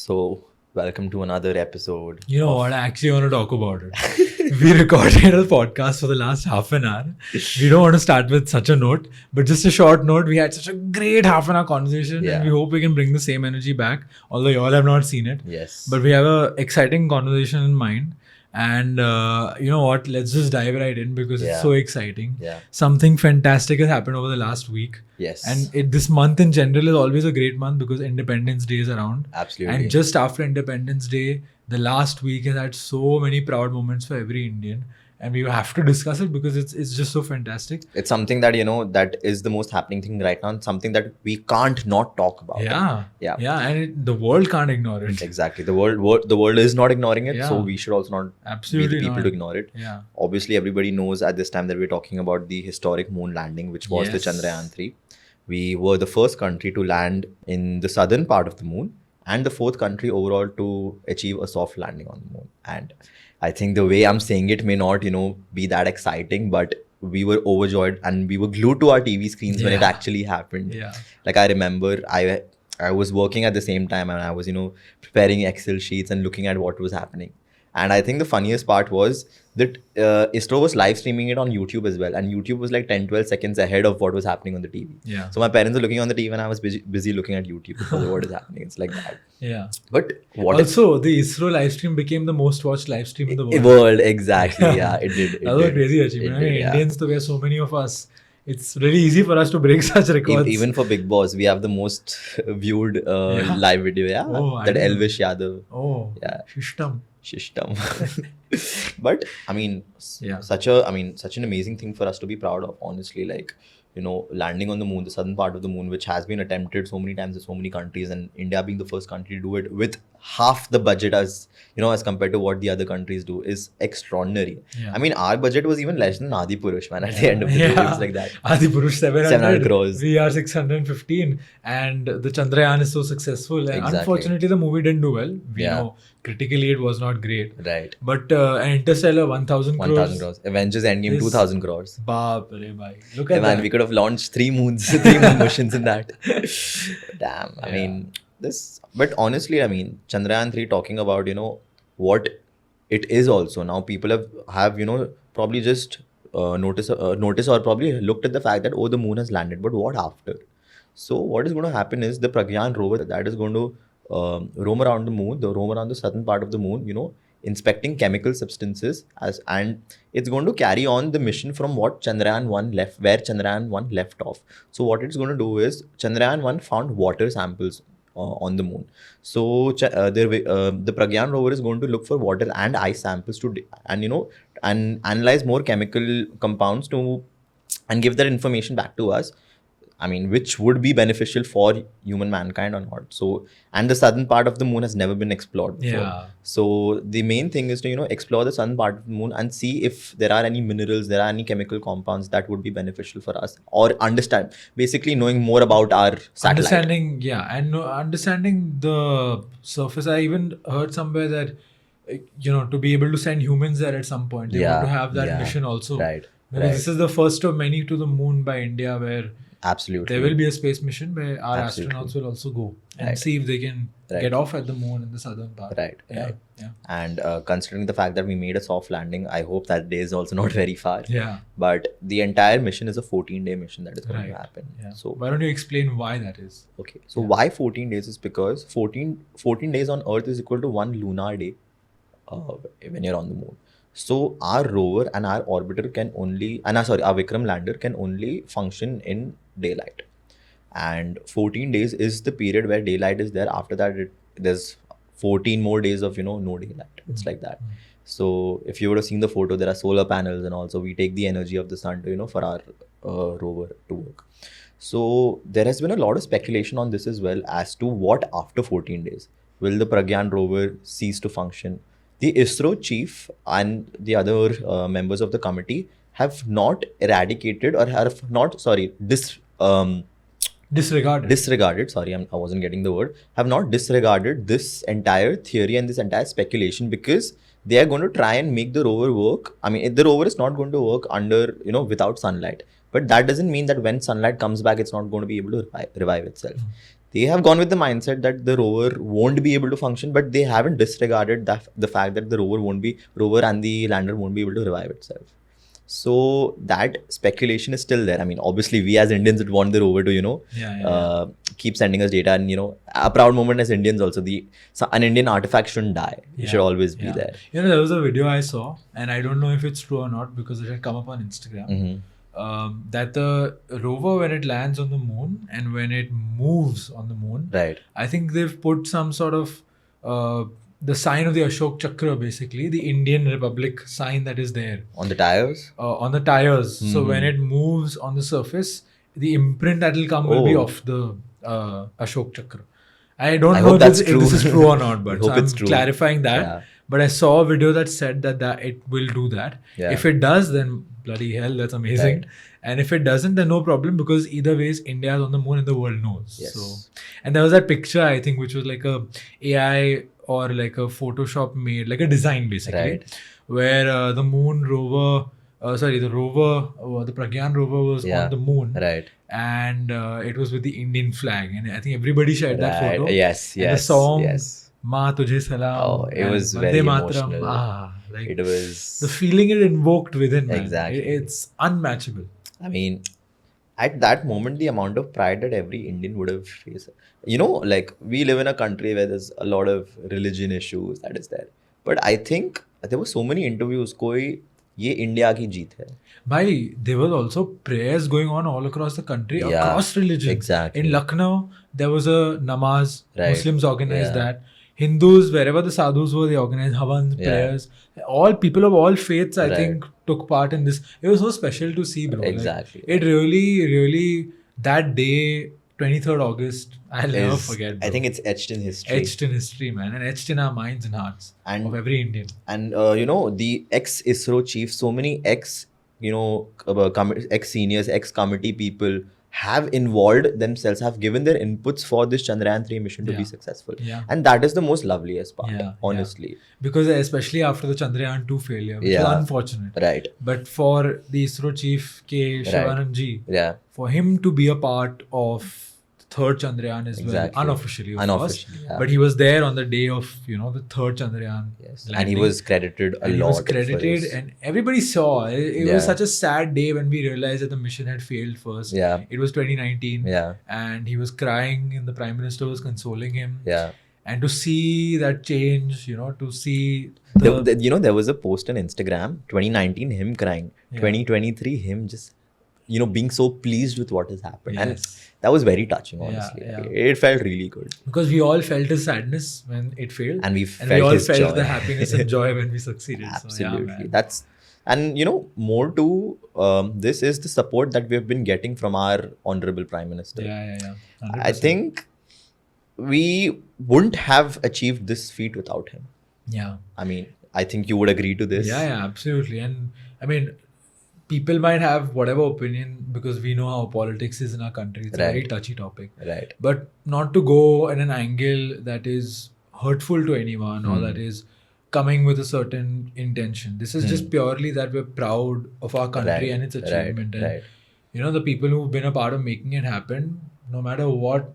So, welcome to another episode. You know what? I actually want to talk about it. We recorded a podcast for the last half an hour. We don't want to start with such a note, but just a short note. We had such a great half an hour conversation, and we hope we can bring the same energy back. Although you all have not seen it, Yes. but we have an exciting conversation in mind. And you know what? Let's just dive right in because it's so exciting. Yeah. Something fantastic has happened over the last week. Yes. And this month in general is always a great month because Independence Day is around. Absolutely. And just after Independence Day, the last week has had so many proud moments for every Indian. And we have to discuss it because it's just so fantastic. It's something that, that is the most happening thing right now. And something that we can't not talk about. Yeah. And the world can't ignore it. Exactly. The world is not ignoring it. Yeah. So we should also not Absolutely be the people not. to ignore it. Yeah. Obviously, everybody knows at this time that we're talking about the historic moon landing, which was the Chandrayaan 3. We were the first country to land in the southern part of the moon and the fourth country overall to achieve a soft landing on the moon. And I think the way I'm saying it may not, be that exciting, but we were overjoyed and we were glued to our TV screens when it actually happened. Yeah. Like I remember I was working at the same time and I was, preparing Excel sheets and looking at what was happening. And I think the funniest part was that ISRO was live streaming it on YouTube as well. And YouTube was like 10-12 seconds ahead of what was happening on the TV. Yeah. So my parents were looking on the TV and I was busy looking at YouTube because of what is happening. It's like that. Yeah. But what also, the ISRO live stream became the most watched live stream in the world. World, exactly. Yeah, it did. That was a crazy achievement. Indians, though, we have so many of us. It's really easy for us to break such records. Even for Big Boss, we have the most viewed live video. Yeah, that Elvish Yadav. Oh, yeah, Shishtam. But I mean, such an amazing thing for us to be proud of. Honestly, like landing on the moon, the southern part of the moon, which has been attempted so many times in so many countries, and India being the first country to do it with half the budget as compared to what the other countries do is extraordinary. Yeah. I mean, our budget was even less than Adipurush, man. At the end of the day, it was like that. Adipurush 700 crores. We are 615, and the Chandrayaan is so successful. And unfortunately, the movie didn't do well. We know critically it was not great. Right. But Interstellar 1000 crores. 1000 crores. Avengers Endgame 2000 crores. Baap re bhai. Look at that. Man, we could have launched 3 moon missions in that. Damn. I mean, but honestly, I mean, Chandrayaan 3 talking about, what it is also. Now people have probably just noticed or probably looked at the fact that, oh, the moon has landed. But what after? So what is going to happen is the Praggnanandhaa rover that is going to roam around the moon, roam around the southern part of the moon, inspecting chemical substances and it's going to carry on the mission from what Chandrayaan 1 left, where Chandrayaan 1 left off. So what it's going to do is Chandrayaan 1 found water samples on the moon. So the Praggnanandhaa rover is going to look for water and ice samples and analyze more chemical compounds and give that information back to us. I mean, which would be beneficial for human mankind or not. So, and the southern part of the moon has never been explored before. Yeah. So the main thing is to, explore the southern part of the moon and see if there are any minerals, there are any chemical compounds that would be beneficial for us or understand, basically knowing more about our satellite. Understanding the surface. I even heard somewhere that, to be able to send humans there at some point, they want to have that mission also. Right. This is the first of many to the moon by India where absolutely there will be a space mission where our astronauts will also go and see if they can get off at the moon in the southern part. Right. And considering the fact that we made a soft landing, I hope that day is also not very far. Yeah. But the entire mission is a 14-day mission that is going to happen. Yeah. So why don't you explain why that is? Okay. So why 14 days is because 14 days on Earth is equal to 1 lunar day when you're on the moon. So our rover and our orbiter our Vikram lander can only function in daylight. And 14 days is the period where daylight is there. After that, there's 14 more days of, no daylight. It's like that. So if you would have seen the photo, there are solar panels and also we take the energy of the sun to, for our rover to work. So there has been a lot of speculation on this as well as to what after 14 days. Will the Praggnanandhaa rover cease to function? The ISRO chief and the other members of the committee have not eradicated or have not, disregarded, sorry, I wasn't getting the word, have not disregarded this entire theory and this entire speculation because they are going to try and make the rover work. I mean, the rover is not going to work under, without sunlight. But that doesn't mean that when sunlight comes back, it's not going to be able to revive itself. they have gone with the mindset that the rover won't be able to function, but they haven't disregarded the fact that the rover and the lander won't be able to revive itself. So that speculation is still there. I mean, obviously, we as Indians would want the rover to, keep sending us data, and a proud moment as Indians also. An Indian artifact shouldn't die. It should always be there. There was a video I saw, and I don't know if it's true or not because it had come up on Instagram. That the rover, when it lands on the moon and when it moves on the moon, right? I think they've put some sort of the sign of the Ashok Chakra, basically the Indian Republic sign that is there on the tires. So when it moves on the surface, the imprint that will come will be of the Ashok Chakra. I don't know if this is true or not, but I'm clarifying that. Yeah. But I saw a video that said that it will do that. Yeah. If it does, then bloody hell, that's amazing. Right. And if it doesn't, then no problem, because either ways, India is on the moon and the world knows. Yes. So, and there was that picture, I think, which was like a AI or like a Photoshop made, like a design basically, right, where the moon rover, the Praggnanandhaa rover was on the moon, right, and it was with the Indian flag, and I think everybody shared that photo. Yes, and the song, Ma Tujhe Salam. Oh, it was very emotional. It was the feeling it invoked within, man. Exactly. It's unmatchable. I mean, at that moment, the amount of pride that every Indian would have faced. Like, we live in a country where there's a lot of religion issues that is there. But I think there were so many interviews, ye India ki jeet hai. Bhai, there was also prayers going on all across the country, across religion. Exactly. In Lucknow, there was a namaz. Right. Muslims organized that. Hindus, wherever the sadhus were, they organized havans, prayers. All people of all faiths, I think, took part in this. It was so special to see, bro. Exactly. Like, it really, that day, 23rd August, I'll never forget, bro. I think it's etched in history. Etched in history, man. And etched in our minds and hearts of every Indian. And, the ex-ISRO chief, so many ex-seniors, ex-committee people have involved themselves, have given their inputs for this Chandrayaan 3 mission to be successful. Yeah. And that is the most loveliest part, honestly. Yeah. Because especially after the Chandrayaan 2 failure, which is unfortunate. Right. But for the ISRO chief, K. Shivanand, for him to be a part of the third Chandrayaan as well, unofficially, of course. Yeah. But he was there on the day of, the third Chandrayaan landing. And he was credited a lot. He was credited, and everybody saw. It was such a sad day when we realized that the mission had failed first. Yeah. It was 2019. Yeah. And he was crying, and the Prime Minister was consoling him. Yeah. And to see that change, to see there was a post on Instagram, 2019, him crying. 2023, him just, being so pleased with what has happened. Yes. And that was very touching, honestly. Yeah. It felt really good. Because we all felt his sadness when it failed. And we all his felt joy. the happiness and joy when we succeeded. Absolutely. More to this is the support that we have been getting from our Honorable Prime Minister. Yeah. 100%. I think we wouldn't have achieved this feat without him. Yeah. I mean, I think you would agree to this. Yeah, absolutely. And I mean, people might have whatever opinion, because we know how politics is in our country. It's a very touchy topic. Right. But not to go in an angle that is hurtful to anyone or that is coming with a certain intention. This is just purely that we're proud of our country and its achievement. And, the people who've been a part of making it happen, no matter what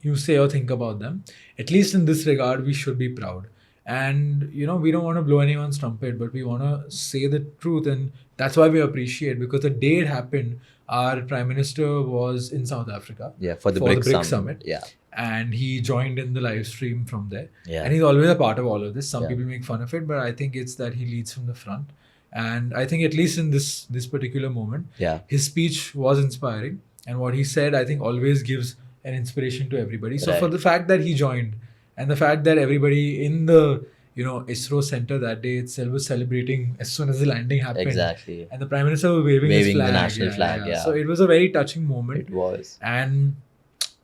you say or think about them, at least in this regard, we should be proud. And, we don't want to blow anyone's trumpet, but we want to say the truth. And that's why we appreciate, because the day it happened, our Prime Minister was in South Africa. Yeah, for the BRICS Summit. Yeah. And he joined in the live stream from there. Yeah. And he's always a part of all of this. Some people make fun of it, but I think it's that he leads from the front. And I think at least in this particular moment, his speech was inspiring. And what he said, I think, always gives an inspiration to everybody. So for the fact that he joined, and the fact that everybody in the ISRO center that day itself was celebrating as soon as the landing happened. Exactly. And the Prime Minister was waving his flag. The national flag, yeah. So it was a very touching moment. It was. And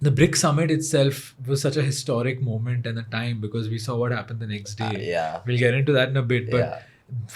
the BRICS Summit itself was such a historic moment and a time, because we saw what happened the next day. We'll get into that in a bit. But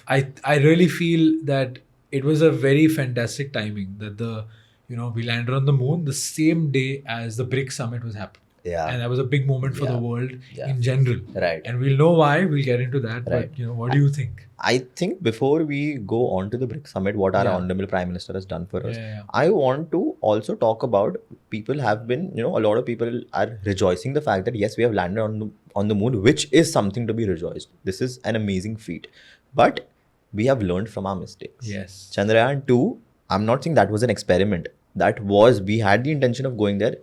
I really feel that it was a very fantastic timing that we landed on the moon the same day as the BRICS Summit was happening. Yeah. And that was a big moment for the world in general. Right. And we'll know why. We'll get into that. Right. But, what do you think? I think before we go on to the BRICS Summit, what our Honorable Prime Minister has done for us, I want to also talk about people have been, a lot of people are rejoicing the fact that yes, we have landed on the moon, which is something to be rejoiced. This is an amazing feat. But we have learned from our mistakes. Yes. Chandrayaan 2, I'm not saying that was an experiment. We had the intention of going there.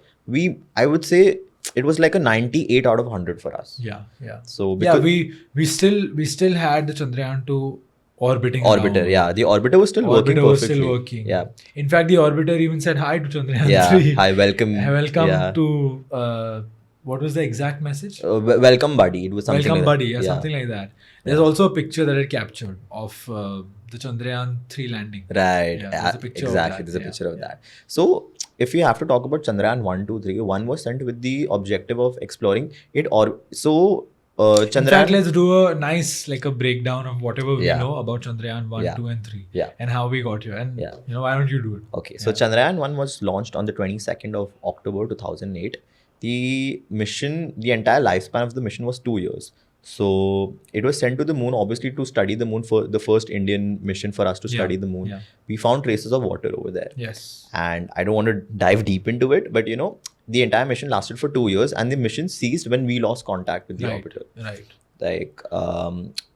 I would say it was like a 98 out of 100 for us. Yeah. So we still had the Chandrayaan 2 orbiting orbiter. around. Yeah, the orbiter was still working perfectly. Was still working. Yeah. In fact, the orbiter even said hi to Chandrayaan 3. Yeah. Hi, welcome. Welcome to what was the exact message? Welcome, buddy. It was something welcome, like buddy. that. Something like that. There's also a picture that it captured of the Chandrayaan 3 landing. Right. There's a picture exactly. Of that. There's a picture of that. So, if you have to talk about Chandrayaan 1, 2, 3, 1 was sent with the objective of exploring it. Chandrayaan. In fact, let's do a nice a breakdown of whatever we know about Chandrayaan 1, 2 and 3 and how we got here. And why don't you do it? Okay. So Chandrayaan 1 was launched on the 22nd of October 2008. The entire lifespan of the mission was 2 years. So it was sent to the moon, obviously, to study the moon, for the first Indian mission for us to study the moon. We found traces of water over there. Yes. And I don't want to dive deep into it, but the entire mission lasted for 2 years, and the mission ceased when we lost contact with the orbiter. Right.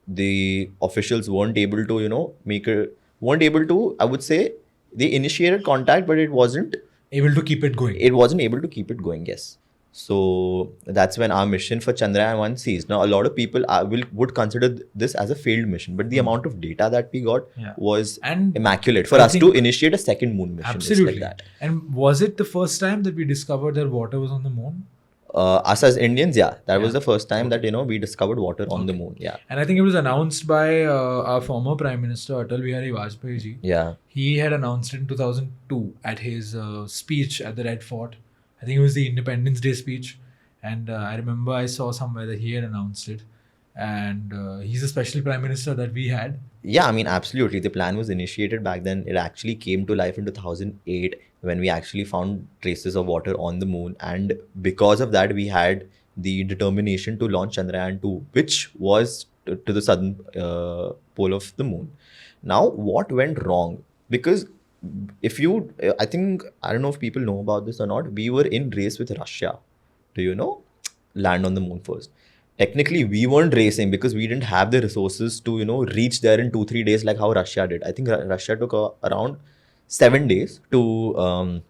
The officials weren't able to, I would say, they initiated contact, but it wasn't able to keep it going. It wasn't able to keep it going, yes. So that's when our mission for Chandrayaan 1 ceased. Now, a lot of people would consider this as a failed mission, but the amount of data that we got was immaculate for us to initiate a second moon mission. Absolutely. Like that. And was it the first time that we discovered that water was on the moon? Us as Indians, that was the first time that we discovered water on the moon. Yeah. And I think it was announced by our former Prime Minister Atal Bihari Vajpayee ji. Yeah. He had announced it in 2002 at his speech at the Red Fort. I think it was the Independence Day speech, and I remember I saw somewhere that he had announced it, and he's a special Prime Minister that we had. Yeah, I mean, absolutely. The plan was initiated back then. It actually came to life in 2008 when we actually found traces of water on the moon, and because of that, we had the determination to launch Chandrayaan 2, which was to the southern pole of the moon. Now, what went wrong? Because I don't know if people know about this or not, we were in race with Russia to, land on the moon first. Technically, we weren't racing because we didn't have the resources to, reach there in 2-3 days like how Russia did. I think Russia took around 7 days to, I'm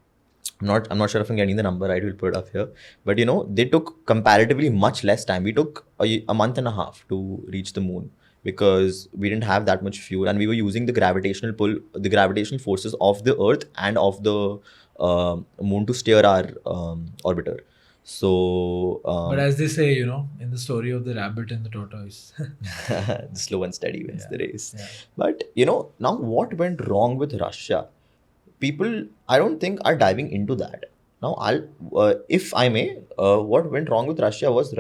not sure if I'm getting the number right, we'll put it up here. But, they took comparatively much less time. We took a month and a half to reach the moon, because we didn't have that much fuel, and we were using the gravitational forces of the Earth and of the moon to steer our orbiter. So, but as they say, in the story of the rabbit and the tortoise, the slow and steady wins the race. Yeah. But now what went wrong with Russia? People, I don't think, are diving into that. Now, if I may, what went wrong with Russia was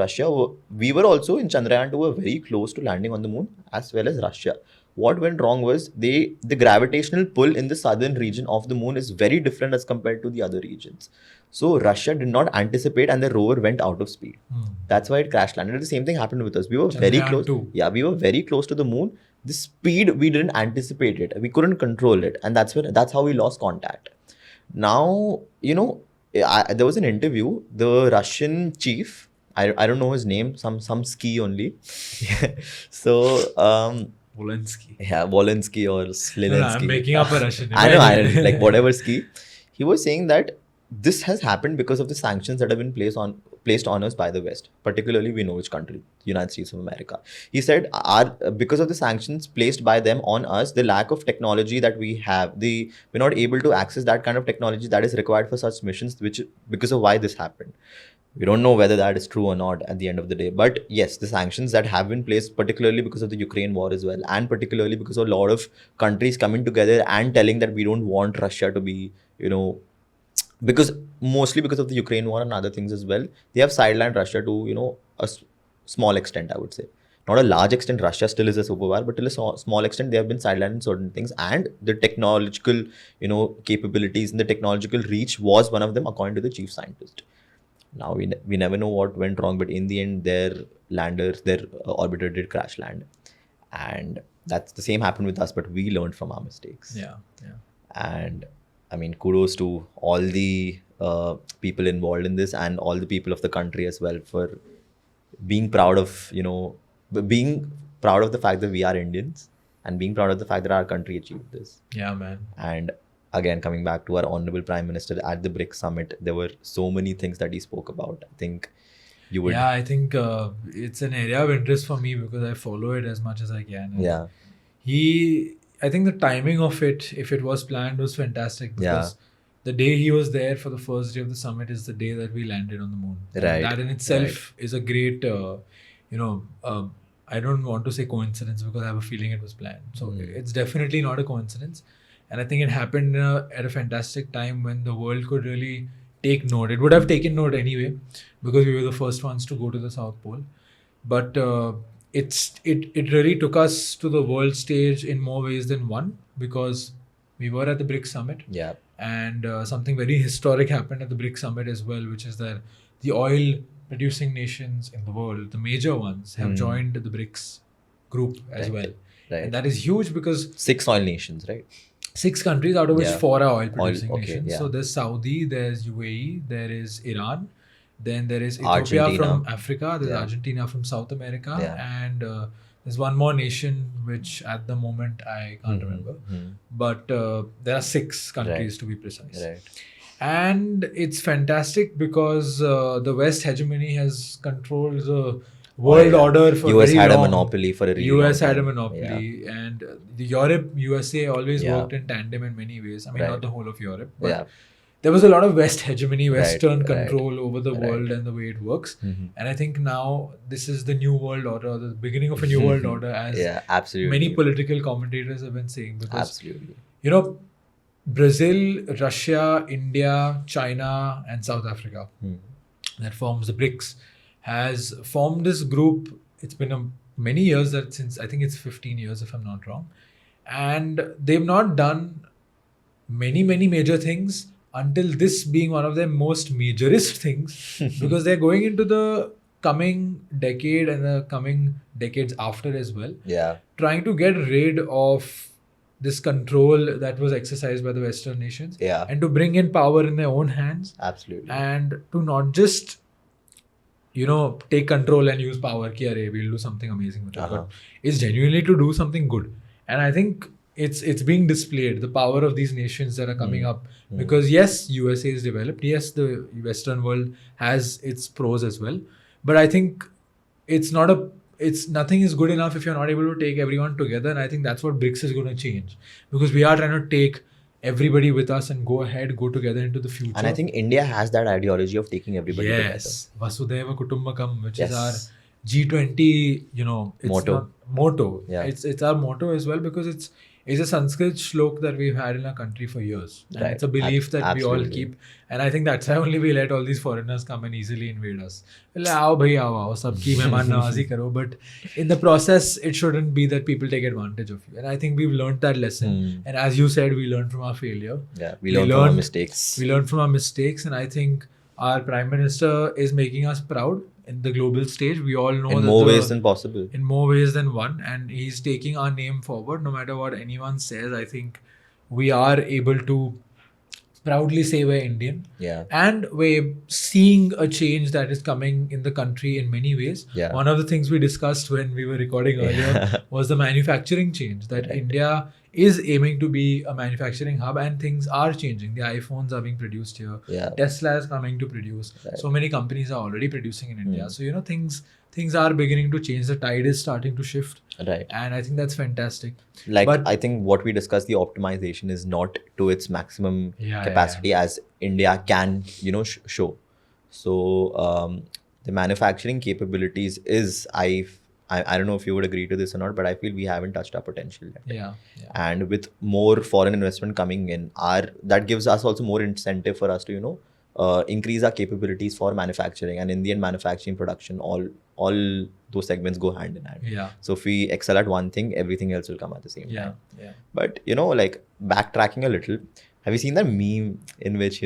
we were also in Chandrayaan 2 were very close to landing on the moon, as well as Russia. What went wrong was the gravitational pull in the southern region of the moon is very different as compared to the other regions. So Russia did not anticipate, and the rover went out of speed. That's why it crash landed. The same thing happened with us. We were very close. 2. Yeah, we were very close to the moon. The speed, we didn't anticipate it. We couldn't control it, and that's how we lost contact. Now, there was an interview. The Russian chief, I don't know his name, some ski only. So Volensky. Yeah, Volensky or Slininsky. No, I'm making up a Russian name. I know, like whatever ski. He was saying that this has happened because of the sanctions that have been placed on us by the West. Particularly, we know which country, United States of America. He said, because of the sanctions placed by them on us, the lack of technology that we have, we're not able to access that kind of technology that is required for such missions, because of why this happened. We don't know whether that is true or not at the end of the day. But yes, the sanctions that have been placed, particularly because of the Ukraine war as well, and particularly because of a lot of countries coming together and telling that we don't want Russia to be, mostly because of the Ukraine war and other things as well, they have sidelined Russia to, a small extent, I would say. Not a large extent. Russia still is a superpower, but till a small extent, they have been sidelined in certain things. And the technological, capabilities and the technological reach was one of them, according to the chief scientist. Now we never know what went wrong, but in the end, their orbiter did crash land, and that's the same happened with us. But we learned from our mistakes. Yeah. And I mean, kudos to all the people involved in this and all the people of the country as well for being proud of being proud of the fact that we are Indians and being proud of the fact that our country achieved this. Yeah, man. And again, coming back to our honorable Prime Minister at the BRICS Summit, there were so many things that he spoke about. I think you would. Yeah, I think it's an area of interest for me because I follow it as much as I can. And I think the timing of it, if it was planned, was fantastic because the day he was there for the first day of the summit is the day that we landed on the moon. Right. That in itself is a great, I don't want to say coincidence because I have a feeling it was planned. So it's definitely not a coincidence. And I think it happened at a fantastic time when the world could really take note. It would have taken note anyway because we were the first ones to go to the South Pole. But it really took us to the world stage in more ways than one because we were at the BRICS Summit. Yeah. And something very historic happened at the BRICS Summit as well, which is that the oil producing nations in the world, the major ones, have joined the BRICS group as well. Right. And that is huge because 6 oil nations, right? 6 countries out of which 4 are oil producing okay, nations. yeah. So there's Saudi, there's UAE, there is Iran, then there is Ethiopia Argentina. From Africa, there's Argentina from South America, and there's one more nation which at the moment I can't remember. But there are 6 countries to be precise. Right. And it's fantastic because the West hegemony has controlled the world order for US very had long. a monopoly for a really US long had a time. monopoly, and the Europe, USA always worked in tandem in many ways. I mean, not the whole of Europe, but there was a lot of West hegemony, Western control over the world and the way it works. And I think now this is the new world order, the beginning of a new world order, as absolutely. many political commentators have been saying. Because, absolutely. Brazil, Russia, India, China, and South Africa that forms the BRICS has formed this group. It's been many years since I think it's 15 years if I'm not wrong, and they've not done many major things until this being one of their most majorist things because they're going into the coming decade and the coming decades after as well, trying to get rid of this control that was exercised by the Western nations and to bring in power in their own hands. Absolutely. And to not just take control and use power, we'll do something amazing with it. But it's genuinely to do something good. And I think it's being displayed, the power of these nations that are coming up. Because yes, USA is developed. Yes, the Western world has its pros as well. But I think nothing is good enough if you're not able to take everyone together. And I think that's what BRICS is going to change. Because we are trying to take everybody with us and go together into the future. And I think India has that ideology of taking everybody together. Yes, Vasudhaiva Kutumbakam, which is our G20, it's motto. Yeah. It's our motto as well because it's a Sanskrit shlok that we've had in our country for years. And it's a belief that we all keep. And I think that's why only we let all these foreigners come and easily invade us. Aao bhai, aao, sabki mehman nawazi karo. But in the process, it shouldn't be that people take advantage of you. And I think we've learned that lesson. And as you said, we learned from our failure. Yeah, we learned from our mistakes. We learned from our mistakes. And I think our Prime Minister is making us proud in the global stage. We all know in more ways than possible. In more ways than one. And he's taking our name forward. No matter what anyone says, I think we are able to proudly say we're Indian. Yeah. And we're seeing a change that is coming in the country in many ways. Yeah. One of the things we discussed when we were recording earlier was the manufacturing change. That India is aiming to be a manufacturing hub and things are changing. The iPhones are being produced here. Yeah. Tesla is coming to produce. So many companies are already producing in India. So, things are beginning to change. The tide is starting to shift. Right. And I think that's fantastic. I think what we discussed, the optimization is not to its maximum capacity as India can, show. So the manufacturing capabilities is, I don't know if you would agree to this or not, but I feel we haven't touched our potential yet. Yeah. And with more foreign investment coming in, that gives us also more incentive for us to, increase our capabilities for manufacturing and Indian manufacturing production. All those segments go hand in hand. Yeah. So if we excel at one thing, everything else will come at the same time. Yeah. But backtracking a little, have you seen that meme in which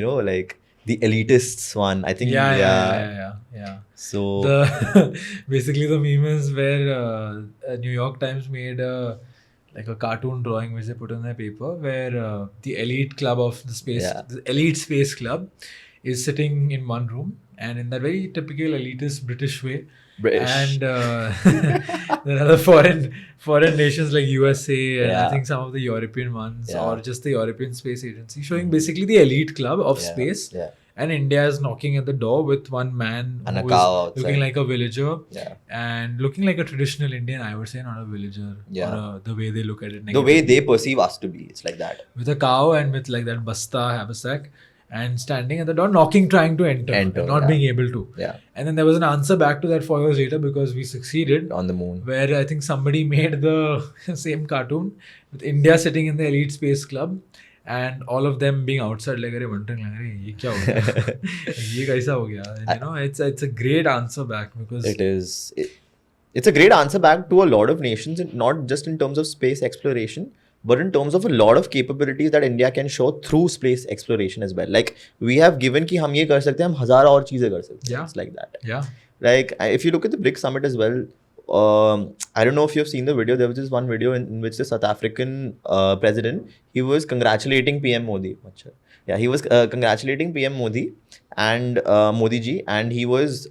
the elitists one. I think. Yeah. So The basically the meme is where New York Times made a cartoon drawing which they put on their paper where the elite club of the space, the elite space club, is sitting in one room, and in that very typical elitist British way. British. And there are the foreign nations like USA and I think some of the European ones or just the European Space Agency showing basically the elite club of space. And India is knocking at the door with one man and who a cow is looking like a villager Yeah. and looking like a traditional Indian, I would say, not a villager. Or the way they look at it. The way they perceive us to be, it's like that. With a cow and with like that basta haversack and standing at the door, knocking, trying to enter not being able to. And then there was an answer back to that 4 years later because we succeeded on the moon, where I think somebody made the same cartoon with India sitting in the elite space club and all of them being outside like wondering like ye kya ho gaya? Ye kaisa ho gaya? And, you know, it's a great answer back because it's a great answer back to a lot of nations, not just in terms of space exploration, but in terms of a lot of capabilities that India can show through space exploration as well. Like we have given ki hum ye kar sakte hain, hum hazar aur cheeze kar sakte hain. It's like that. Like if you look at the BRICS Summit as well, I don't know if you've seen the video. There was this one video in which the South African president, he was congratulating PM Modi. He was congratulating PM Modi and Modiji, and he was,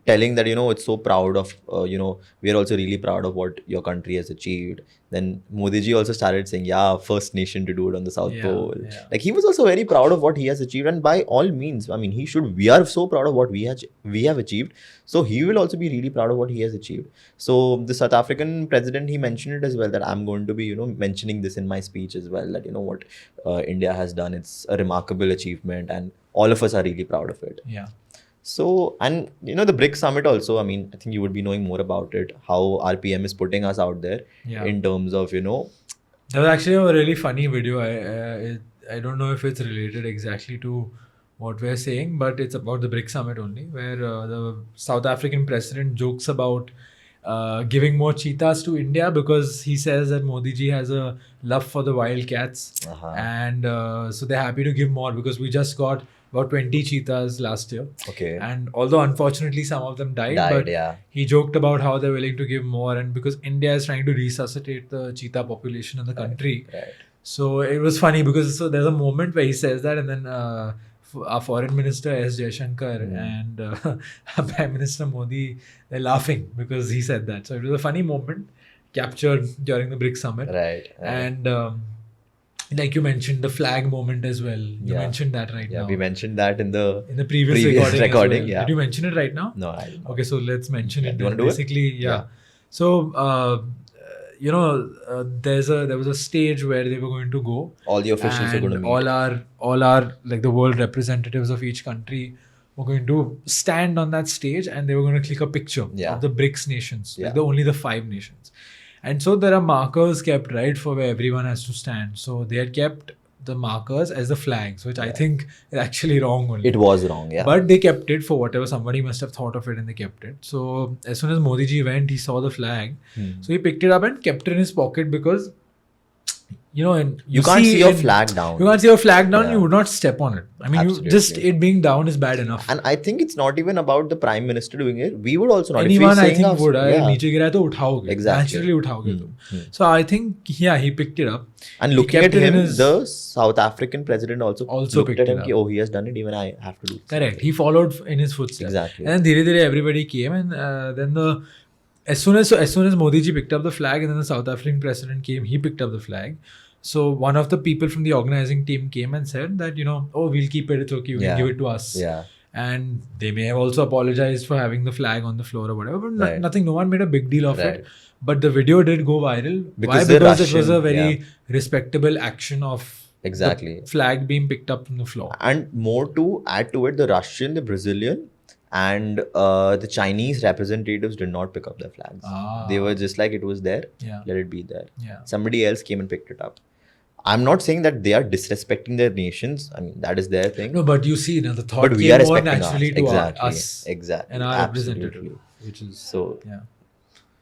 telling that, it's so proud of, we are also really proud of what your country has achieved. Then Modiji also started saying, first nation to do it on the South Pole. Like he was also very proud of what he has achieved, and by all means, I mean, we are so proud of what we have achieved. So he will also be really proud of what he has achieved. So the South African president, he mentioned it as well, that I'm going to be, mentioning this in my speech as well, that, what India has done, it's a remarkable achievement and all of us are really proud of it. So, and the BRICS Summit also, I mean, I think you would be knowing more about it, how RPM is putting us out there in terms of, There was actually a really funny video. I don't know if it's related exactly to what we're saying, but it's about the BRICS Summit only, where the South African president jokes about giving more cheetahs to India because he says that Modiji has a love for the wild cats. And so they're happy to give more because we just got about 20 cheetahs last year. And although unfortunately some of them died, but he joked about how they're willing to give more, and because India is trying to resuscitate the cheetah population in the country. So it was funny because there's a moment where he says that, and then our foreign minister S. Jaishankar and Prime Minister Modi, they're laughing because he said that. So it was a funny moment captured during the BRICS Summit. And like you mentioned, the flag moment as well. You mentioned that now. Yeah, we mentioned that in the previous recording. Well. Did you mention it right now? No, I didn't. Okay, so let's mention it. Do you want to do it? So, there was a stage where they were going to go. All the officials were going to meet. All our like the world representatives of each country were going to stand on that stage, and they were going to click a picture of the BRICS nations, like only the 5 nations. And so there are markers kept, right, for where everyone has to stand. So they had kept the markers as the flags, which I think is actually wrong only. It was wrong, But they kept it for whatever, somebody must have thought of it and they kept it. So as soon as Modiji went, he saw the flag. So he picked it up and kept it in his pocket because, and you can't see your flag down. You can't see your flag down, you would not step on it. I mean, it being down is bad enough. And I think it's not even about the Prime Minister doing it. We would also not. Anyone, I think, would. Niche gira to uthaoge. Exactly. Naturally uthaoge tum. So I think, he picked it up. And looking at him, the South African president also looked at him. He has done it, even I have to do it. Correct. He followed in his footsteps. Exactly. And then dhire everybody came, and then as soon as Modiji picked up the flag, and then the South African president came, he picked up the flag. So one of the people from the organizing team came and said that, we'll keep it, it's okay, you can give it to us. And they may have also apologized for having the flag on the floor or whatever, but nothing, no one made a big deal of it. But the video did go viral. Because it was a very respectable action of the flag being picked up from the floor. And more to add to it, the Russian, the Brazilian, and the Chinese representatives did not pick up their flags. They were just like, it was there, let it be there. Somebody else came and picked it up. I'm not saying that they are disrespecting their nations. I mean, that is their thing. No, but you see, the thought came more naturally to us and our representative. Which is, so,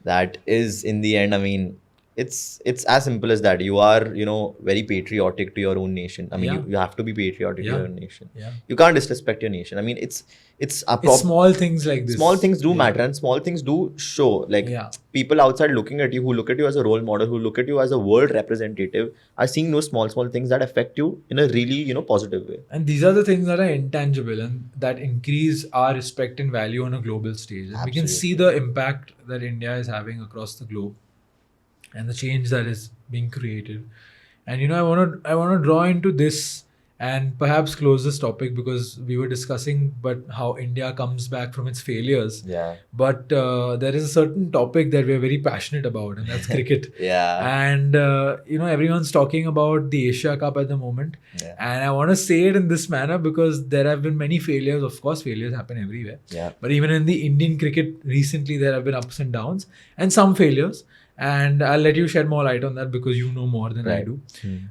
that is in the end, I mean, it's as simple as that. You are, very patriotic to your own nation. I mean, Yeah. you have to be patriotic to Yeah. your own nation. Yeah. You can't disrespect your nation. I mean, it's It's small things like this. small things do matter, and small things do show. Like Yeah. people outside looking at you, who look at you as a role model, who look at you as a world representative, are seeing those small things that affect you in a really, positive way. And these are the things that are intangible and that increase our respect and value on a global stage. And we can see the impact that India is having across the globe and the change that is being created. And I want to draw into this and perhaps close this topic, because we were discussing how India comes back from its failures. Yeah. But there is a certain topic that we are very passionate about, and that's cricket. Yeah. And everyone's talking about the Asia Cup at the moment. Yeah. And I want to say it in this manner because there have been many failures. Of course, failures happen everywhere. Yeah. But even in the Indian cricket recently, there have been ups and downs and some failures. And I'll let you shed more light on that because you know more than I do.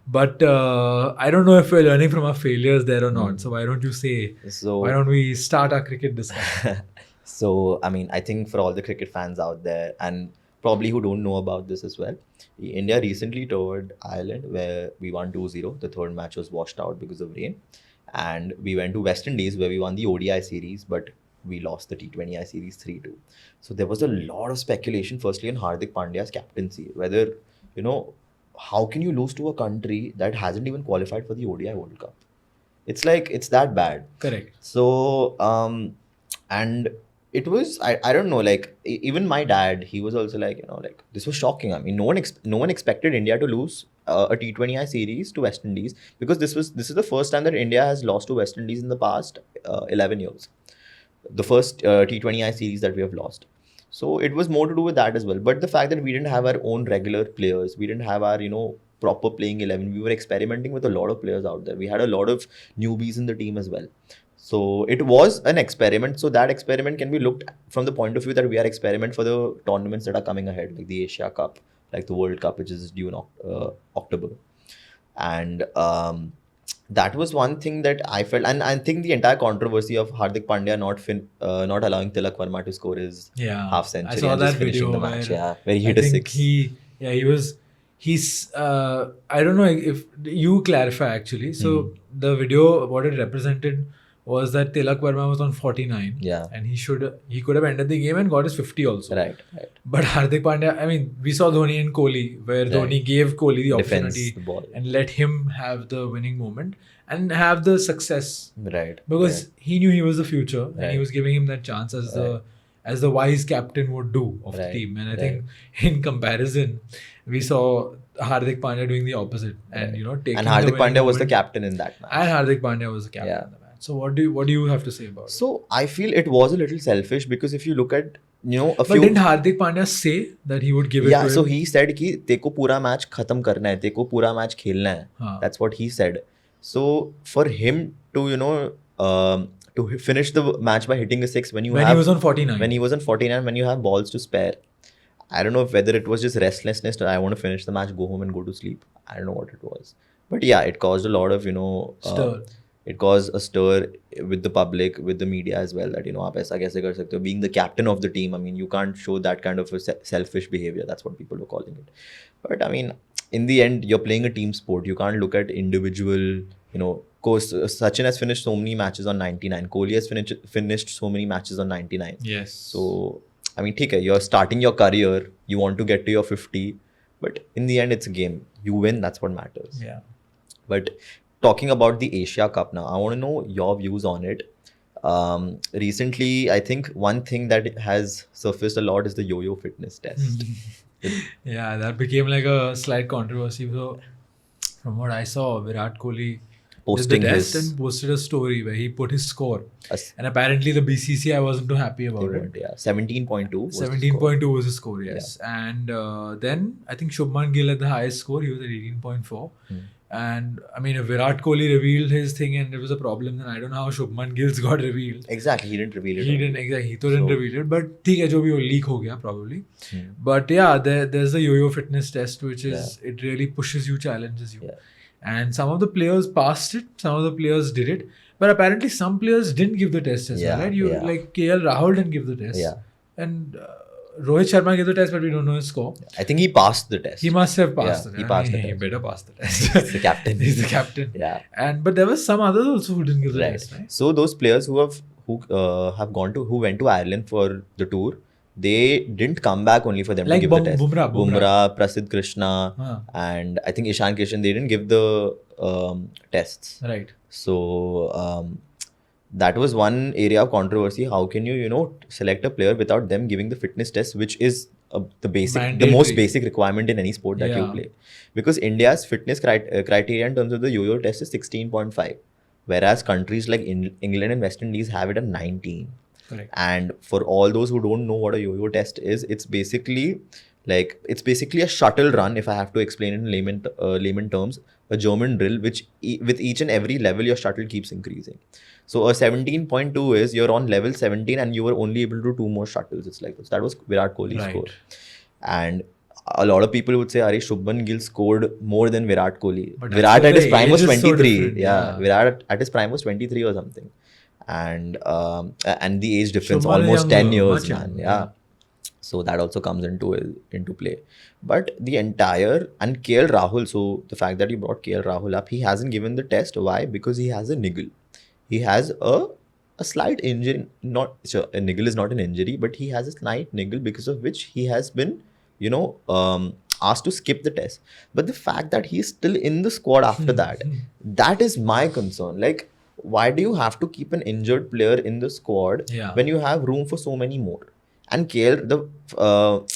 But I don't know if we're learning from our failures there or not. So why don't you say, why don't we start our cricket discussion? So, I mean, I think for all the cricket fans out there, and probably who don't know about this as well, India recently toured Ireland where we won 2-0. The third match was washed out because of rain. And we went to West Indies where we won the ODI series, but we lost the T20I series 3-2. So there was a lot of speculation, firstly, on Hardik Pandya's captaincy. Whether, how can you lose to a country that hasn't even qualified for the ODI World Cup? It's like, it's that bad. Correct. So, and it was, I don't know, like, even my dad, he was also like, this was shocking. I mean, no one expected India to lose a T20I series to West Indies, because this is the first time that India has lost to West Indies in the past 11 years. The first T20I series that we have lost. So it was more to do with that as well. But the fact that we didn't have our own regular players, we didn't have our, proper playing 11. We were experimenting with a lot of players out there. We had a lot of newbies in the team as well. So it was an experiment. So that experiment can be looked from the point of view that we are experiment for the tournaments that are coming ahead, like the Asia Cup, like the World Cup, which is due in October. And that was one thing that I felt, and I think the entire controversy of Hardik Pandya not allowing Tilak Varma to score his half century. I saw and that just finishing video the match. where Where he hit a six. He's I don't know if you clarify actually. So the video, what it represented was that Tilak Varma was on 49. Yeah. And he could have ended the game and got his 50 also. Right. But Hardik Pandya, I mean, we saw Dhoni and Kohli, where Dhoni gave Kohli the opportunity the ball. and let him have the winning moment and have the success. Right. Because he knew he was the future and he Right. was giving him that chance as the wise captain would do of the team. And I think in comparison, we saw Hardik Pandya doing the opposite and taking And Hardik the winning Pandya was the moment. captain in that match. And Hardik Pandya was the captain in the match. So what do you have to say about it? So I feel it was a little selfish, because if you look at But didn't Hardik Pandya say that he would give it to him? So he said कि तेको पूरा match खत्म करना है, तेको पूरा match खेलना है. हाँ. That's what he said. So for him to to finish the match by hitting a six when he was on 49, when you have balls to spare, I don't know whether it was just restlessness or I want to finish the match, go home and go to sleep. I don't know what it was, but yeah, it caused a lot of stir. It caused a stir with the public, with the media as well, that आप ऐसा कैसे कर सकते हो? Being the captain of the team, I mean, you can't show that kind of a selfish behavior. That's what people were calling it. But I mean, in the end, you're playing a team sport. You can't look at individual, course, Sachin has finished so many matches on 99. Kohli has finished so many matches on 99. Yes. So, I mean, you're starting your career, you want to get to your 50, but in the end, it's a game. You win, that's what matters. Yeah. But talking about the Asia Cup now, I want to know your views on it. Recently, I think one thing that has surfaced a lot is the yo-yo fitness test. Yeah, that became like a slight controversy. So, from what I saw, Virat Kohli Posting did the test his- and posted a story where he put his score. As- And apparently the BCCI wasn't too happy about it. Yeah, 17.2. was the score. 17.2 was his score, yes. And then I think Shubman Gill had the highest score. He was at 18.4. And I mean, if Virat Kohli revealed his thing and it was a problem, then I don't know how Shubman Gill's got revealed. Exactly, he didn't reveal it. He didn't reveal it, but ठीक है जो भी वो leak हो गया probably. But yeah, there's the yo-yo fitness test, which is it really pushes you, challenges you. Yeah. And some of the players passed it, some of the players did it, but apparently some players didn't give the test as well, right? Like KL Rahul didn't give the test. Yeah. And Rohit Sharma gave the test, but we don't know his score. I think he passed the test. He must have passed He passed the He test. better pass the test. He's the captain. He's the captain. Yeah. But there was some others also who didn't give the Right. test, right? So those players who went to Ireland for the tour, they didn't come back only for them Like to give the test. Bumrah. Prasidh Krishna, and I think Ishan Kishan, they didn't give the tests. Right. So that was one area of controversy. How can you select a player without them giving the fitness test, which is the most basic requirement in any sport that you play? Because India's fitness criteria in terms of the yo-yo test is 16.5, whereas countries like England and West Indies have it at 19. Correct. And for all those who don't know what a yo-yo test is, it's basically a shuttle run. If I have to explain it in layman terms, a German drill, which with each and every level your shuttle keeps increasing. So a 17.2 is you're on level 17 and you were only able to do 2 more shuttles. It's like this. That was Virat Kohli's score. And a lot of people would say, Are Shubman Gill scored more than Virat Kohli. But Virat at his prime was 23. So Virat at his prime was 23 or something. And the age difference, Shubman almost 10 years, younger. man. Yeah. So that also comes into play. But the entire, and KL Rahul, so the fact that you brought KL Rahul up, he hasn't given the test. Why? Because he has a niggle. He has a slight injury. A niggle is not an injury, but he has a slight niggle because of which he has been, asked to skip the test. But the fact that he's still in the squad after that is my concern. Like, why do you have to keep an injured player in the squad when you have room for so many more? And the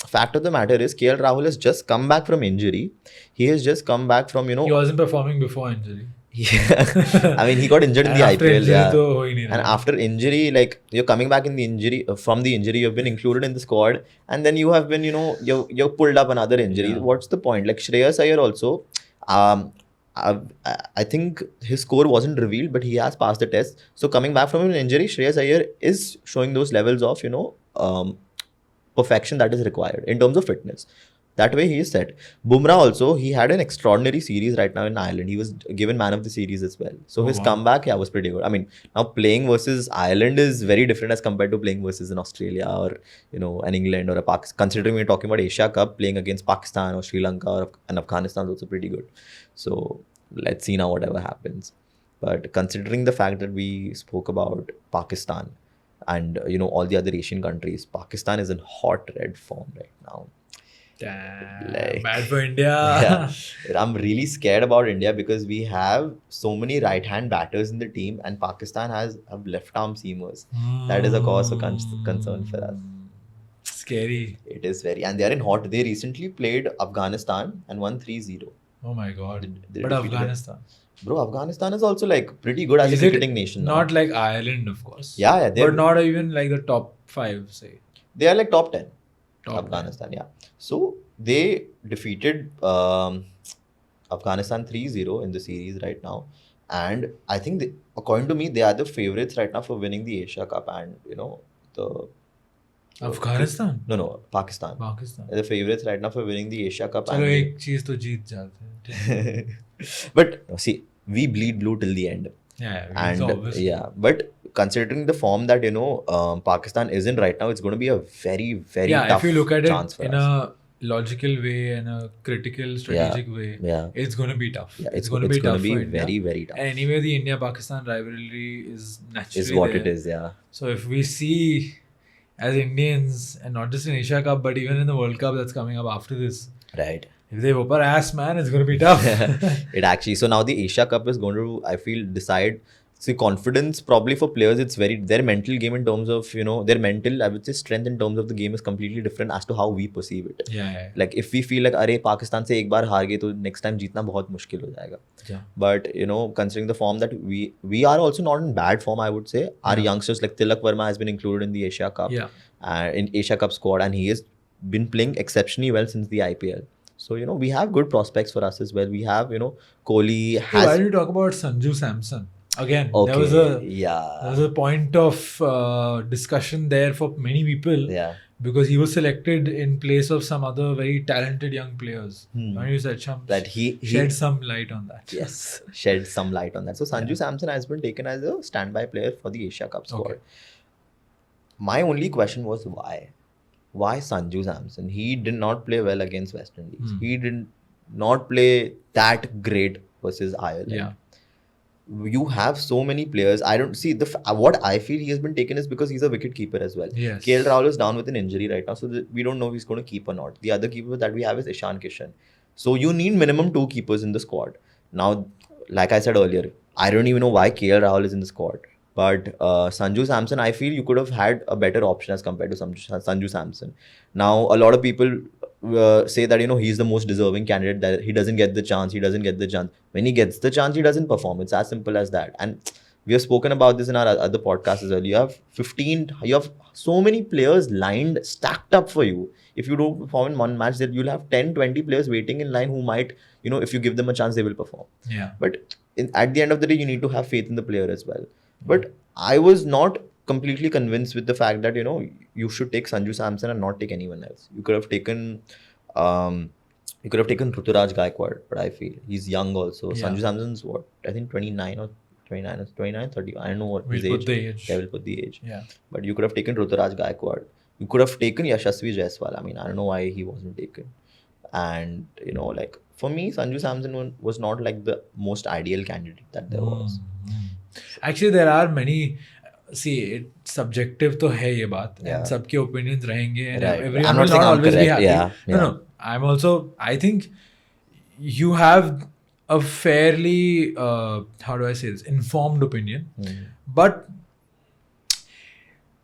fact of the matter is, KL Rahul has just come back from injury. He has just come back from, He wasn't performing before injury. Yeah. I mean, he got injured in the IPL. And after injury, like, you're coming back in the injury, from the injury, you've been included in the squad. And then you have been, you're pulled up another injury. Yeah. What's the point? Like, Shreyas Iyer also, I think his score wasn't revealed, but he has passed the test. So coming back from an injury, Shreyas Iyer is showing those levels of, perfection that is required in terms of fitness. That way he is set. Bumrah also, he had an extraordinary series right now in Ireland. He was given man of the series as well. So his comeback, was pretty good. I mean, now playing versus Ireland is very different as compared to playing versus an Australia or, an England or a Pakistan. Considering we're talking about Asia Cup, playing against Pakistan or Sri Lanka and Afghanistan is also pretty good. So let's see now whatever happens. But considering the fact that we spoke about Pakistan and, all the other Asian countries, Pakistan is in hot red form right now. Damn, bad for India. I'm really scared about India because we have so many right-hand batters in the team and Pakistan have left-arm seamers. That is a cause of concern for us. Scary. It is very. And they are in hot. They recently played Afghanistan and won 3-0. Oh my God. But Afghanistan. Bro, Afghanistan is also like pretty good as a cricketing nation. Not like Ireland, of course. Yeah. But not even like the top 5, say. They are like top 10. Afghanistan, yeah. So they defeated Afghanistan 3-0 in the series right now. And I think, according to me, they are the favorites right now for winning the Asia Cup and, the... Afghanistan? No, Pakistan. They're the favorites right now for winning the Asia Cup. Chalo, ek cheez to jeet jate. But see, we bleed blue till the end. But considering the form that Pakistan is in right now, it's going to be a very, very tough if you look at it in us. A logical way and a critical, strategic way, it's going to be tough. Yeah, it's going to be very, very tough. And anyway, the India-Pakistan rivalry is naturally is what there. It is, yeah. So if we see as Indians, and not just in Asia Cup, but even in the World Cup that's coming up after this, right? If they whoop our ass, man, it's going to be tough. It actually. So now the Asia Cup is going to, I feel, decide. See, confidence probably for players, it's their mental game in terms of, their mental, I would say, strength in terms of the game is completely different as to how we perceive it. Yeah. Like if we feel like, अरे Pakistan से एक बार हार गए तो next time जीतना बहुत मुश्किल हो जाएगा. Yeah. But, considering the form that we are also not in bad form, I would say. Our youngsters like Tilak Varma has been included in the Asia Cup. Yeah. In Asia Cup squad, and he has been playing exceptionally well since the IPL. So, we have good prospects for us as well. We have, Kohli has... Why don't you talk about Sanju Samson? Again, there was a point of discussion there for many people. Yeah. Because he was selected in place of some other very talented young players. Why don't you shed some light on that? Yes, shed some light on that. So, Sanju Samson has been taken as a standby player for the Asia Cup squad. Okay. My only question was why? why Sanju Samson? He did not play well against West Indies. He did not play that great versus Ireland. Yeah. You have so many players. I don't see what I feel he has been taken is because he's a wicket keeper as well. Yes. KL Rahul is down with an injury right now, so we don't know if he's going to keep or not. The other keeper that we have is Ishan Kishan. So you need minimum 2 keepers in the squad. Now, like I said earlier, I don't even know why KL Rahul is in the squad. But Sanju Samson, I feel you could have had a better option as compared to Sanju Samson. Now, a lot of people say that, he's the most deserving candidate, that he doesn't get the chance. When he gets the chance, he doesn't perform. It's as simple as that. And we have spoken about this in our other podcasts as well. You have so many players stacked up for you. If you don't perform in one match, then you'll have 10, 20 players waiting in line who might, if you give them a chance, they will perform. Yeah. But at the end of the day, you need to have faith in the player as well. But I was not completely convinced with the fact that, you should take Sanju Samson and not take anyone else. You could have taken Ruturaj Gaikwad, but I feel he's young also. Yeah. Sanju Samson's what? I think 29 or 29, 30. I don't know what his age. We'll put the age. Yeah, we'll put the age. Yeah. But you could have taken Ruturaj Gaikwad. You could have taken Yashasvi Jaiswal. I mean, I don't know why he wasn't taken. And, for me, Sanju Samson was not like the most ideal candidate that there was. Actually, there are many. See, it's subjective to hai ye baat. Yeah. And sabke opinions rahenge. And Right. everyone I'm will not saying I'm always be correct. happy. Yeah. No. I think you have a fairly, how do I say this, informed opinion. But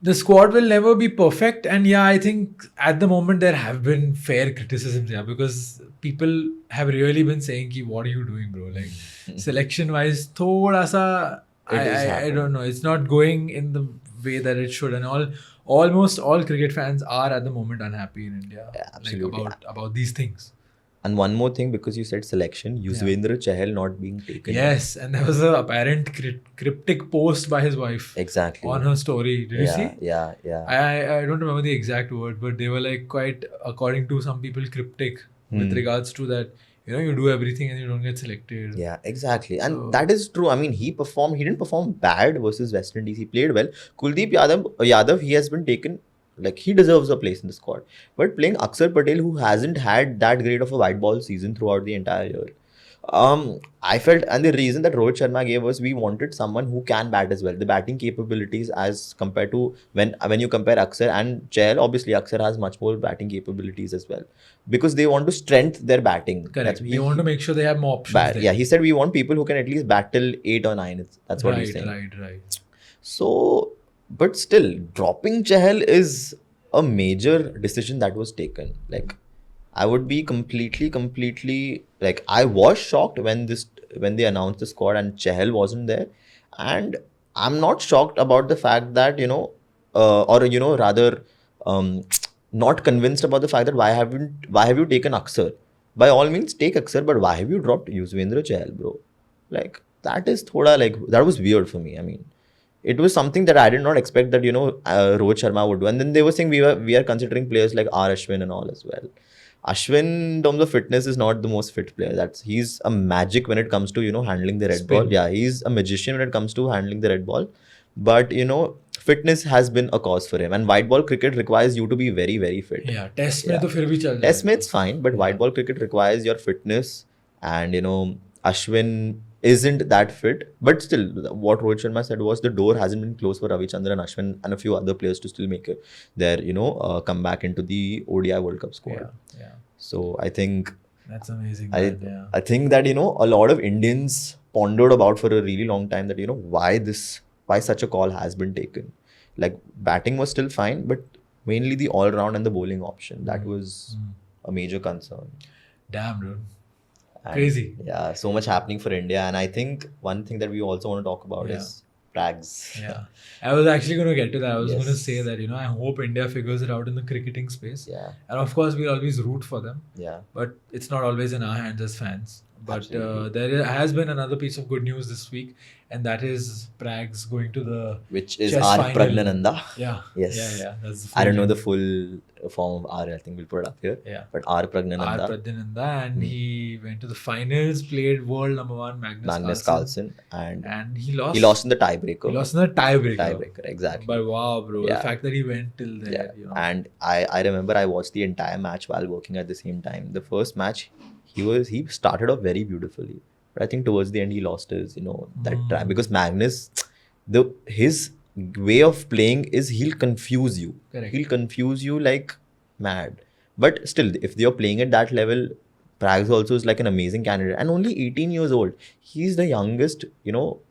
the squad will never be perfect. And yeah, I think at the moment there have been fair criticisms, because people have really been saying, ki, what are you doing, bro? Like, selection-wise, thoda sa, I don't know. It's not going in the way that it should. And almost all cricket fans are at the moment unhappy in India. Yeah, absolutely. About these things. And one more thing, because you said selection, Yuzvendra Chahal not being taken. Yes, and there was an apparent cryptic post by his wife. Exactly. On her story. Did you see? Yeah. I don't remember the exact word, but they were like quite, according to some people, cryptic with regards to that. You do everything and you don't get selected. Yeah, exactly. And that is true. I mean, he didn't perform bad versus West Indies. He played well. Kuldeep Yadav, he has been taken, like, he deserves a place in the squad. But playing Akshar Patel, who hasn't had that great of a white ball season throughout the entire year, I felt, and the reason that Rohit Sharma gave was we wanted someone who can bat as well. The batting capabilities as compared to when you compare Akshar and Chahal, obviously Akshar has much more batting capabilities as well. Because they want to strengthen their batting. Correct. They want to make sure they have more options there. Yeah, he said we want people who can at least bat till 8 or 9. That's what he's saying. Right. So, but still, dropping Chahal is a major decision that was taken. Like, I would be completely like, I was shocked when they announced the squad and Chahal wasn't there, and I'm not shocked about the fact that not convinced about the fact that why have you taken Akshar? By all means take Akshar, but why have you dropped Yuzvendra Chahal, bro? Like, that is that was weird for me. I mean, it was something that I did not expect that Rohit Sharma would do. And then they were saying we are considering players like R. Ashwin and all as well. Ashwin, in terms of fitness, is not the most fit player. He's a magic when it comes to handling the red ball. Yeah, he's a magician when it comes to handling the red ball. But fitness has been a cause for him. And white ball cricket requires you to be very, very fit. Yeah, test mein to fir bhi chal jayega. Test mein it's fine, but white ball cricket requires your fitness. And Ashwin isn't that fit. But still, what Rohit Sharma said was the door hasn't been closed for Ravichandran and Ashwin and a few other players to still make their come back into the ODI World Cup squad. Yeah. So I think that's amazing. I think that a lot of Indians pondered about for a really long time that why such a call has been taken. Like, batting was still fine, but mainly the all round and the bowling option, that was a major concern. Damn, dude. And crazy. Yeah, so much happening for India. And I think one thing that we also want to talk about is Prags. Yeah. I was actually going to get to that. I was going to say that, I hope India figures it out in the cricketing space. Yeah. And of course, we'll always root for them. Yeah. But it's not always in our hands as fans. But Absolutely. there has been another piece of good news this week, and that is Prague's going to the Which is chess R. final. Praggnanandhaa. Yeah. Yes. Yeah. That's the I don't know name. the full form of R. I think we'll put it up here. Yeah. But R. R. Praggnanandhaa, Praggnanandhaa, and he went to the finals, played world number 1 Magnus Carlsen, and he lost. he lost in the tiebreaker. He lost in the tiebreaker. Exactly. But wow, bro, the Yeah. fact that he went till there. Yeah. You know. And I remember I watched the entire match while working at the same time. The first match, he started off very beautifully, but I think towards the end he lost his that try, because Magnus, his way of playing is he'll confuse you. Correct. He'll confuse you like mad. But still, if you're playing at that level, Prague also is like an amazing candidate, and only 18 years old. He's the youngest,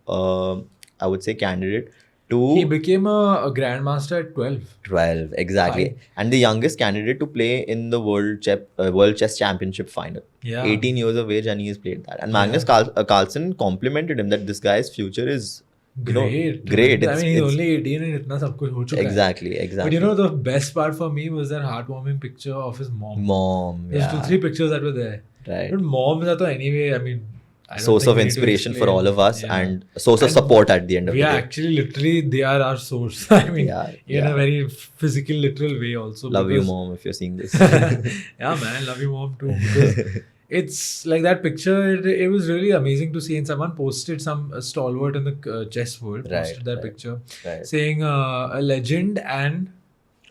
I would say, candidate to He became a grandmaster at 12. 12, exactly. Fine. And the youngest candidate to play in the World Chess Championship final. Yeah. 18 years of age, and he has played that. And Magnus Carlsen complimented him that this guy's future is Great. great. I mean, he's only 18 and itna sab kuch ho chuka hai. Exactly. But the best part for me was that heartwarming picture of his mom. There's Yeah. 2-3 pictures that were there. Right. But moms are anyway, I mean, I don't Source think of we need to inspiration for explain. all of us, Yeah. and a source of And support at the end of We the are day. actually literally, they are our source. I mean, in Yeah. a very physical, literal way also. Love you, because- mom, if you're seeing this. Yeah, man, love you, mom, too. Because it's like that picture, it was really amazing to see. And someone posted, some stalwart in the chess world, posted that picture, Right. saying a legend and.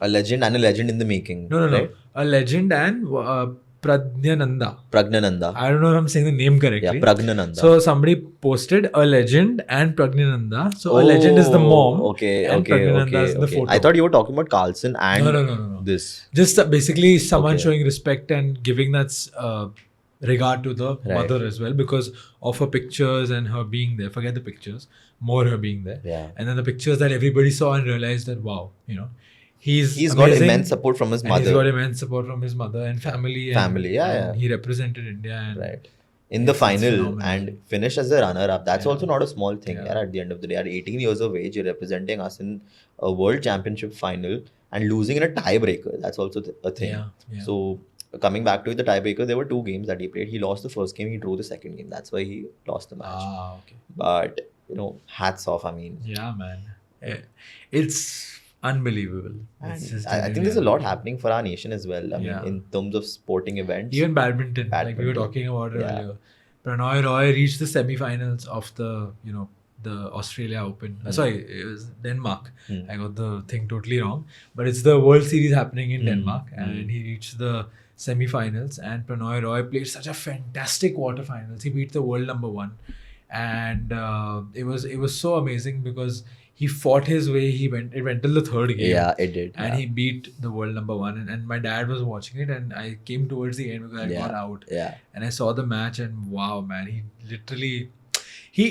A legend and a legend in the making. No. Right? A legend and Praggnanandhaa. Praggnanandhaa. I don't know if I'm saying the name correctly. Yeah, Praggnanandhaa. So somebody posted a legend and Praggnanandhaa. So a legend is the mom. And Praggnanandhaa is the photo. I thought you were talking about Carlsen and No. this. Just basically someone Okay. showing respect and giving that regard to the Right. mother as well, because of her pictures and her being there. Forget the pictures, more her being there. Yeah. And then the pictures that everybody saw and realized that wow, he's got amazing, immense support from his and mother. he's got immense support from his mother and family. And he represented India. And Right. In the final phenomenal. and finished as a runner-up. That's also not a small thing. Yeah. Yeah. At the end of the day, at 18 years of age, you're representing us in a World Championship final and losing in a tiebreaker. That's also a thing. Yeah. So coming back to the tiebreaker, there were 2 games that he played. He lost the first game. He drew the second game. That's why he lost the match. Okay. But hats off. I mean, Yeah, man. It's unbelievable. It's just I think there's a lot happening for our nation as well. I mean, Yeah. in terms of sporting events. Even badminton, like we were talking about it earlier. Pranoy Roy reached the semi-finals of the Australia Open. Sorry, it was Denmark. I got the thing totally wrong. But it's the World Series happening in Denmark, and he reached the semi-finals. And Pranoy Roy played such a fantastic quarterfinals. He beat the world number 1, and it was so amazing because he fought his way. It went till the 3rd game. Yeah, it did. And he beat the world number 1, and my dad was watching it, and I came towards the end because I got out, and I saw the match, and wow, man, he literally he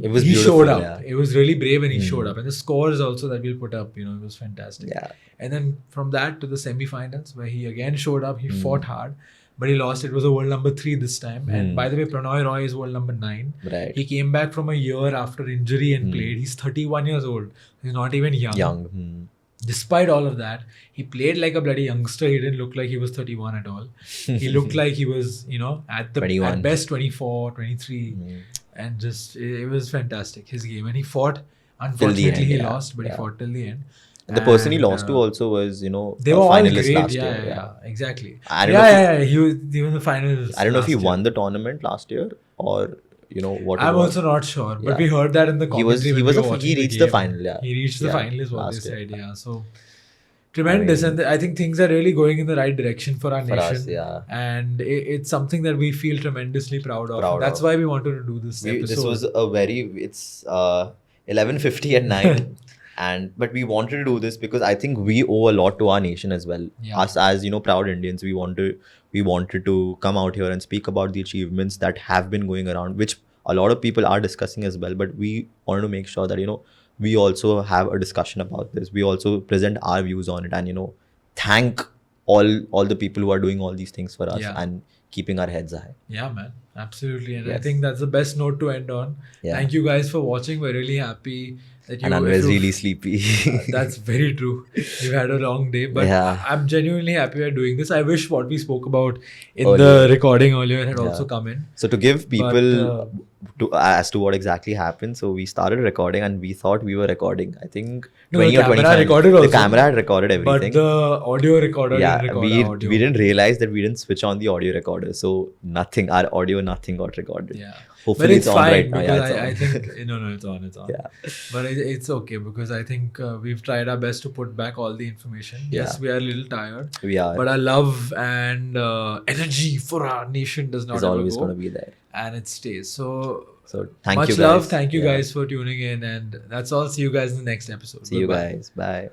It was showed beautiful, up. yeah. It was really brave, and he showed up, and the scores also that we'll put up, it was fantastic. Yeah. And then from that to the semi-finals, where he again showed up, he fought hard, but he lost. It was a world number 3 this time. And by the way, Pranoy Roy is world number 9. Right. He came back from a year after injury and played. He's 31 years old. He's not even young. Despite all of that, he played like a bloody youngster. He didn't look like he was 31 at all. He looked like he was, at 21. best 24, 23. And just, it was fantastic, his game. And he fought. Unfortunately, he lost, but he fought till the end. The person he lost to also was, they a were all finalist great. last Yeah, year. exactly. I don't know He was even the finals. I don't know if he last year. won the tournament last year or, what I'm it was. also not sure, but Yeah. we heard that in the commentary. He reached the final, yeah. He reached the Yeah, final is what last they year. said, yeah. So, tremendous. And I think things are really going in the right direction for our For nation. us, yeah. And it's something that we feel tremendously proud of. That's why we wanted to do this episode. This was it's 11:50 at night. But we wanted to do this because I think we owe a lot to our nation as well. Yeah. Us as proud Indians, we wanted to come out here and speak about the achievements that have been going around, which a lot of people are discussing as well. But we wanted to make sure that we also have a discussion about this. We also present our views on it, and thank all the people who are doing all these things for us, Yeah. and keeping our heads high. Yeah, man. Absolutely. And I Yes. think that's the best note to end on. Yeah. Thank you guys for watching. We're really happy that you... And Anwar's really sleepy. That's very true. We've had a long day, but Yeah. I'm genuinely happy we're doing this. I wish what we spoke about in Earlier. the recording earlier had Yeah. also come in. So to give people But, as to what exactly happened, so we started recording and we thought we were recording. I think No, 20 the or camera 25. recorded The also, camera had recorded but everything. the audio recorder Yeah, didn't record our audio. we didn't realize that we didn't switch on the audio recorder, so nothing, our audio, nothing got recorded. Yeah. Hopefully But it's on fine right now. because Yeah, I it's on. think no, it's on. Yeah. But it's okay because I think we've tried our best to put back all the information. Yes, Yeah. we are a little tired, We are. but our love and energy for our nation does not It's ever always go, going to be there. and it stays. So Thank much you guys. love. Thank you Yeah. guys for tuning in, and that's all. See you guys in the next episode. See you Goodbye. guys. Bye.